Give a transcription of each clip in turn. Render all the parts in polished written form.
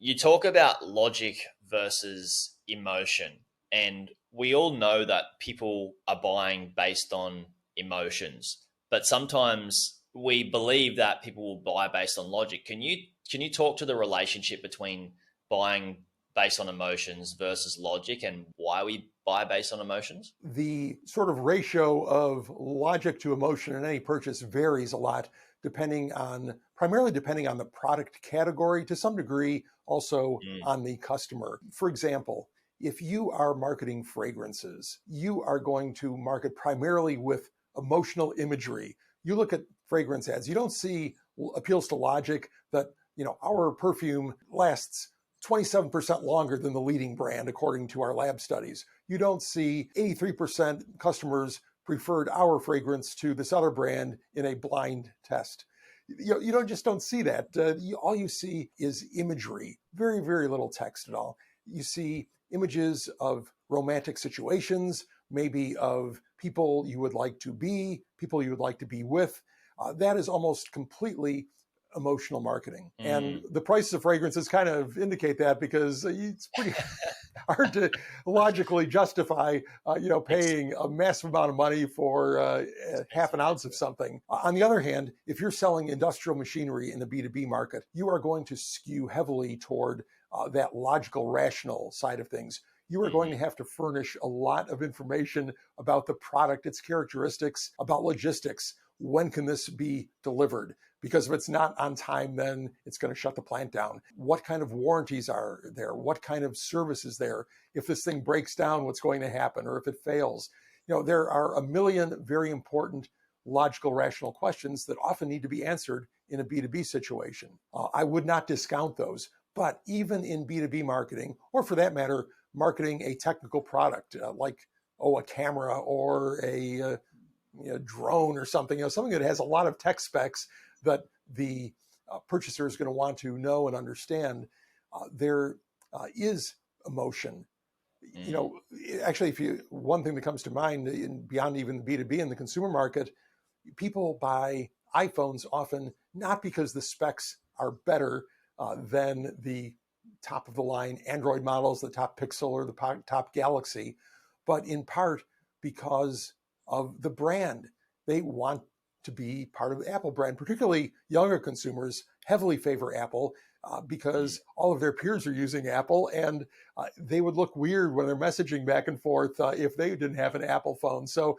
You talk about logic versus emotion, and we all know that people are buying based on emotions, but sometimes we believe that people will buy based on logic. Can you talk to the relationship between buying based on emotions versus logic and why we buy based on emotions? The sort of ratio of logic to emotion in any purchase varies a lot primarily depending on the product category, to some degree also Mm, on the customer. For example, if you are marketing fragrances, you are going to market primarily with emotional imagery. You look at fragrance ads, you don't see appeals to logic that, our perfume lasts 27% longer than the leading brand, according to our lab studies. You don't see 83% customers preferred our fragrance to this other brand in a blind test. You don't see that. All you see is imagery, very, very little text at all. You see images of romantic situations, maybe of people you would like to be, people you would like to be with. That is almost completely emotional marketing. And mm. the prices of fragrances kind of indicate that, because it's pretty hard to logically justify, It's paying a massive amount of money for half expensive. an ounce of something. On the other hand, if you're selling industrial machinery in the B2B market, you are going to skew heavily toward that logical, rational side of things. You are going to Mhm. have to furnish a lot of information about the product, its characteristics, about logistics. When can this be delivered? Because if it's not on time, then it's going to shut the plant down. What kind of warranties are there? What kind of service is there? If this thing breaks down, what's going to happen? Or if it fails? There are a million very important logical, rational questions that often need to be answered in a B2B situation. I would not discount those. But even in B2B marketing, or for that matter, marketing a technical product like, a camera or a drone or something, something that has a lot of tech specs that the purchaser is going to want to know and understand, there is emotion. You Mm. know, Actually, one thing that comes to mind beyond even the B2B in the consumer market, people buy iPhones often not because the specs are better than the top of the line Android models, the top Pixel or the top Galaxy, but in part because of the brand. They want to be part of the Apple brand. Particularly younger consumers heavily favor Apple Mm. because all of their peers are using Apple, and they would look weird when they're messaging back and forth if they didn't have an Apple phone. So,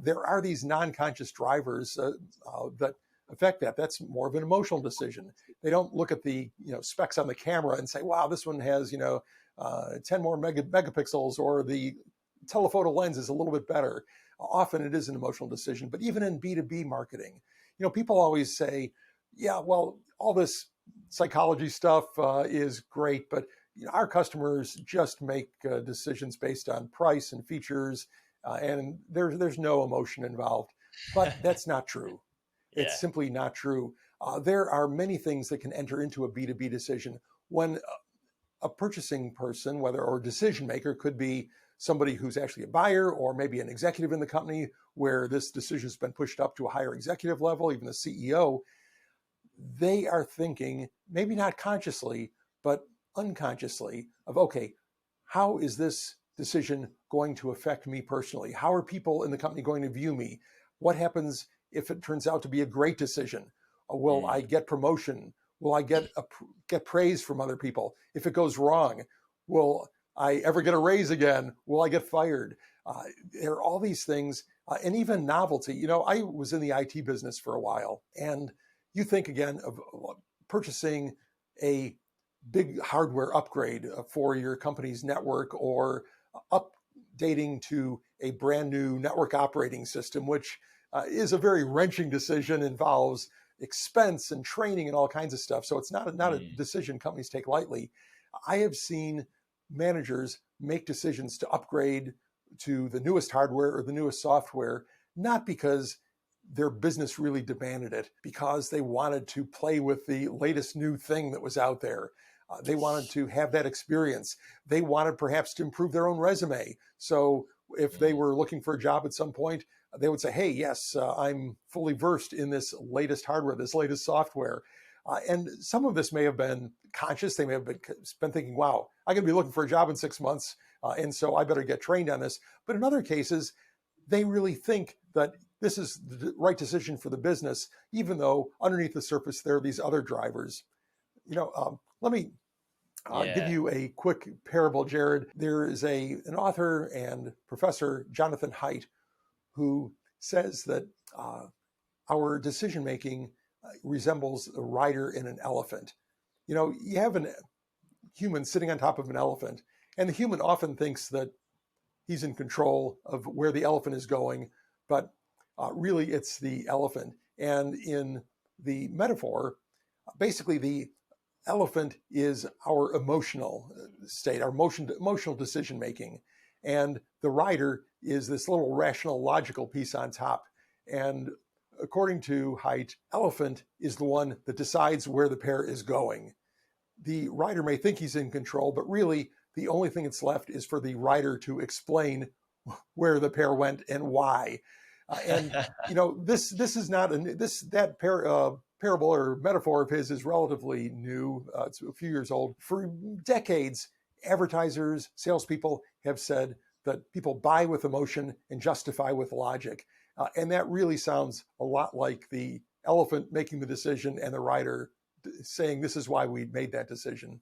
there are these non-conscious drivers that affect that. That's more of an emotional decision. They don't look at the specs on the camera and say, "Wow, this one has 10 more megapixels," or the telephoto lens is a little bit better. Often it is an emotional decision. But even in B2B marketing, people always say, "Yeah, well, all this psychology stuff is great, but our customers just make decisions based on price and features, and there's no emotion involved." But that's not true. Yeah. It's simply not true. There are many things that can enter into a B2B decision. When a purchasing person, whether or decision maker, could be somebody who's actually a buyer or maybe an executive in the company where this decision has been pushed up to a higher executive level, even the CEO, they are thinking, maybe not consciously, but unconsciously, of, okay, how is this decision going to affect me personally? How are people in the company going to view me? What happens if it turns out to be a great decision? Will I Mm. get promotion? Will I get praise from other people? If it goes wrong, will I ever get a raise again? Will I get fired? There are all these things, and even novelty. I was in the IT business for a while, and you think again of purchasing a big hardware upgrade for your company's network, or updating to a brand new network operating system, which is a very wrenching decision, involves expense and training and all kinds of stuff. So it's not a Mm. decision companies take lightly. I have seen managers make decisions to upgrade to the newest hardware or the newest software, not because their business really demanded it, because they wanted to play with the latest new thing that was out there. They wanted to have that experience. They wanted perhaps to improve their own resume. So if they Mm. were looking for a job at some point, they would say, "Hey, yes, I'm fully versed in this latest hardware, this latest software." And some of this may have been conscious. They may have been thinking, wow, I'm going to be looking for a job in 6 months. And so I better get trained on this. But in other cases, they really think that this is the right decision for the business, even though underneath the surface, there are these other drivers. Let me give you a quick parable, Jared. There is an author and professor, Jonathan Haidt, who says that our decision making resembles a rider in an elephant. You have a human sitting on top of an elephant, and the human often thinks that he's in control of where the elephant is going, but really it's the elephant. And in the metaphor, basically the elephant is our emotional state, our emotional decision making. And the rider is this little rational, logical piece on top. And according to Haidt, elephant is the one that decides where the pair is going. The rider may think he's in control, but really the only thing that's left is for the rider to explain where the pair went and why. This is not parable or metaphor of his is relatively new. It's a few years old. For decades, advertisers, salespeople have said that people buy with emotion and justify with logic. And that really sounds a lot like the elephant making the decision and the rider saying, this is why we made that decision.